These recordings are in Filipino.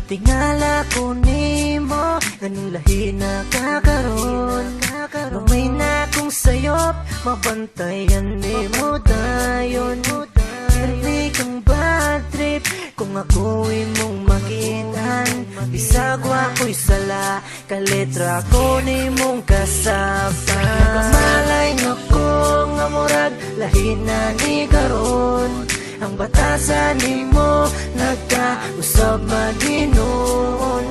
Tingala ko nimo, anong lahi na kakaroon. Mamay na kong sayop, mabantayan ni mo dayon. Pirmi kang bad trip, kung ako'y mong makitan. Bisag ako'y sala, kaletra ko ni mong kasapa. Nakamalay na ko nga murag, lahi na ni karon. Ang batasan ni mo, nagkausap maginoon.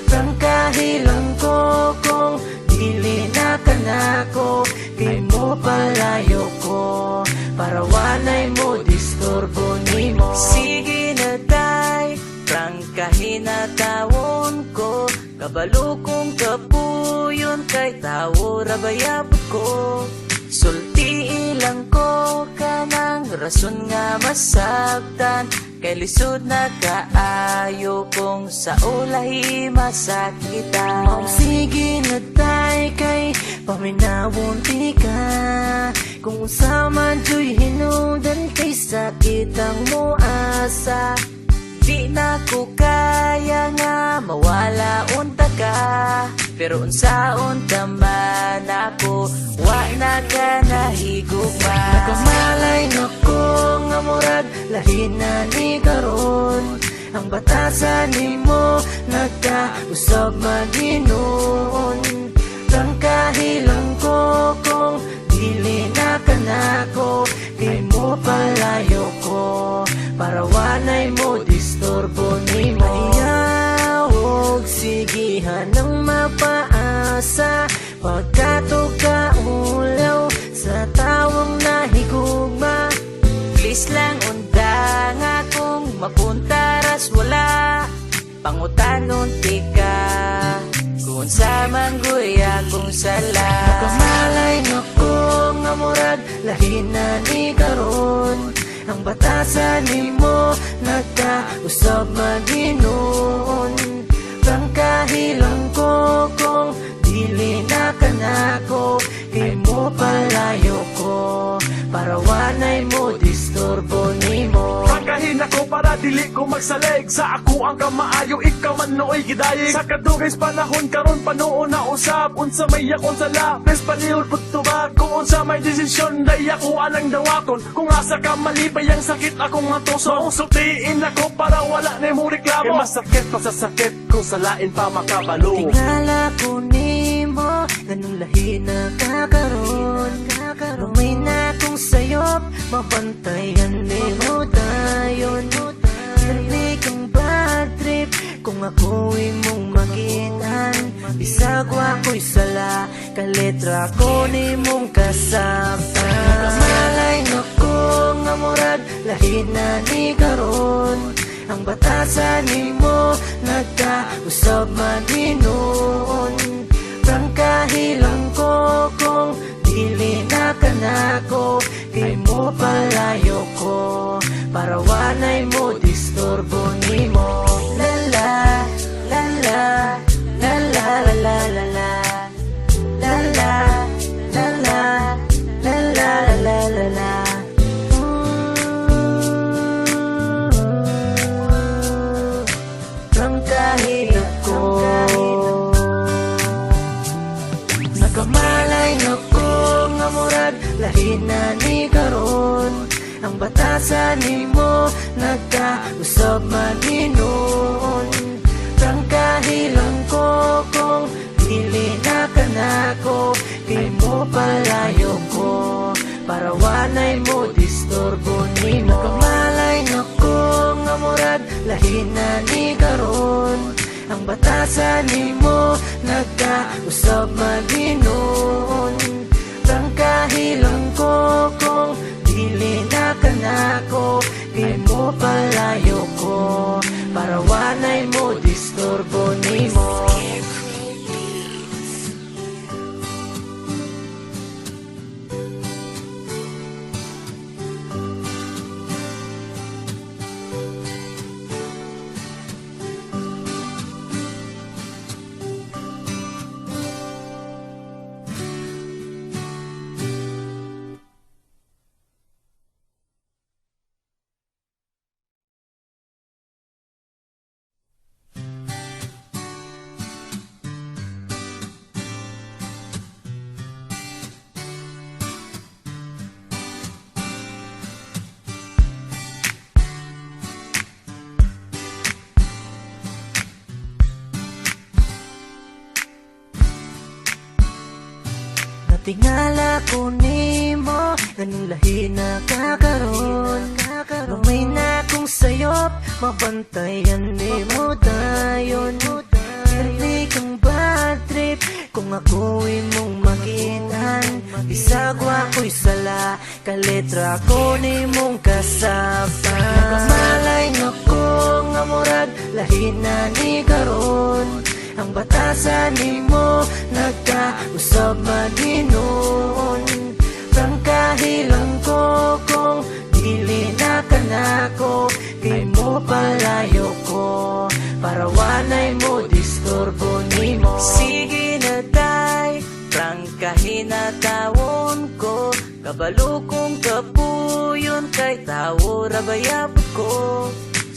Prangkahilang ko kung dili na ka na ko. Kay mo palayo ko, para wanay mo disturbo ni mo. Sige na tay, prangkahinatawon ko. Kabalo kong kapuyon, kay tawo rabayabot ko. Sulti ilang ko kanang rason nga masabtan. Kay lisod na kaayo kung sa ulahi masakitan. Sige na tay, kay paminawon di ka. Kung usaman jo'y hinungdan, kay sakit ang muasa. Di na ko kaya nga mawala unta ka. Pero unsa-unta man ako, wa na ka nahigugma. Nakamalay na ko nga murag, lahi na ni karon. Ang batasan ni mo, nagkausap maginoon. Prangkahilang ko kung dili na ka na ko. Kay mo palayo ko, para wanay mo disturbo ni mo. Mayawog sigihan ng mapaasa, pagkatog ka ulaw sa tawang nahigugma. Please lang undang akong mapunta ras wala, pangutanon ti ka kung sa manggoy akong sala. Nakamalay na ko nga murag, lahi na ni karon. Ang batasan ni mo, nagkausap maginoon. Prangkahilang ko kung dili na ka na ko. Kay mo palayo ko, para wanay mo disturbo ni mo. Prangkahin ako para dili ko magsalig. Sa ako ang kamaayo, ikaw man nooy gidayig. Sa kadugay panahon karon panoon na usap. Unsa may akong sala, bes panihod pagtubag. Kung unsa may desisyon, day ako anang dawakon. Kung asa ka malipay ang sakit akong matuso. Mausultiin ako para wala na mo reklamo. Kay masakit pa sa sakit, kung salain pa makabalo. Tingala ko nimo, ganun lahi na kakaroon. Rumay na kong sayop, mabantayan ni mo dayon. Pirmi kang bad trip, kung ako'y mong makitan. Bisag ako'y sala, kaletra ko ni mong kasapa. Nakamalay na ko nga murag, lahi na ni karon. Ang batasan ni mo, nagkausap maginoon. Prangkahilang ko kung dili na ka na ko. Kay mo palayo ko, para wanay mo disturbo ni mo. Lala, lala, lala, lala, lala, lala, lala, lala, lala, lala. Prangkahilang ko, nakamalay na ko nga murag, lahi na ni karon. Ang batasan ni mo, nagkausap maginoon. Prangkahilang ko kung dili na ka na ko. Kay mo palayo ko, para wanay mo disturbo ni mo. Nakamalay na ko nga murag, lahi na ni karon. Ang batasan ni mo, nagkausap maginoon. Prangkahilang ko kung dili na ka na ko. Kay mo palayo ko, para wanay mo disturbo ni mo. tingala ko nimo, ganun lahi na kakaroon. Gamay na kong sayop, mabantayan nimo dayon. Pirmi kang bad trip, kung ako'y mong makitan. Bisagwa ko'y sala, kaletra ko nimong kasabtan. Nakamalay na ko nga murag, lahi na ni karon. Ang batasan nimo nagkausab maginuon. Prangkahilang ko kung dili na kanako, kay mo palayo ko para wanay mo disturbo nimo. Sige na tay, prangkahin na tawon ko, kabalo kong kapuyon kay tawo rabayapot ko.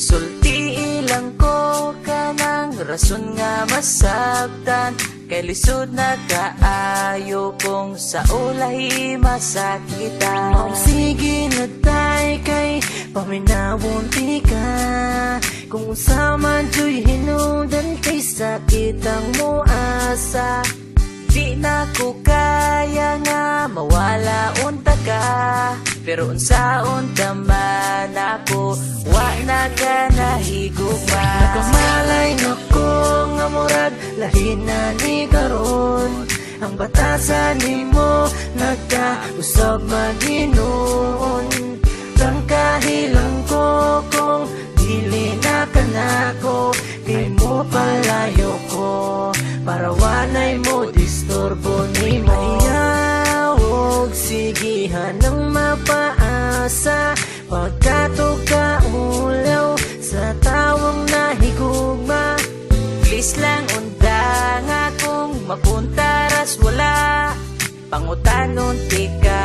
Sulti ilang ko kanang rason nga masabtan, kay lisod na kaayo kong sa ulahi masakitan. Ang sige na tay kay paminawon ti ka, kung usaman jo'y hinungdan kay sakit ang muasa. Di na ko kaya nga mawala unta ka, pero unsaon man ako wa na ka nahigugma. Nakamalay na ko nga murag, lahi na ni karon. Ang batasan nimo nagkausab maginuon. Prangkahilang ko kung dili na kanako, kay mo palayo ko para wanay mo disturbo nimo. Ayawog sigihan ng mapaasa, pagkatog ka ulaw sa tawang nahigugma. Please lang unda nga kung mapuntaras wala, pangutanon ti ka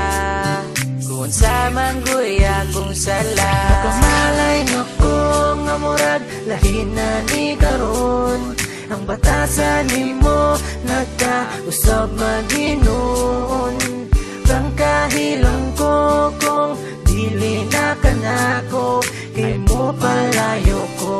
kung sa manggoy akong sala. Nakamalay na ko nga murag, lahi na ni karon. Ang batasan nimo nagkausab maginuon. Prangkahilang ko kung dili na kanako, kay mo palayo ko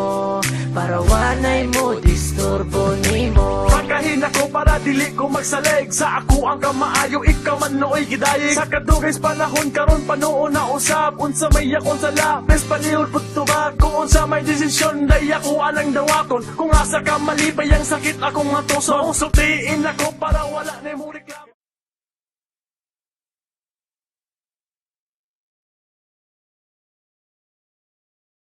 para wanay mo disturbo nimo. Pagkahin ako para dili ko magsalig, sa ako ang kamaayo, ikaw man nooy gidayeg. Sa kadugay panahon karon panuo na usab, unsa may akong sala bes palihod putubag. Kung unsa may desisyon day ako anang dawakon, kung asa ka malipay ang sakit akong matuso. Maong sultiin ako para wala na mo reklamo.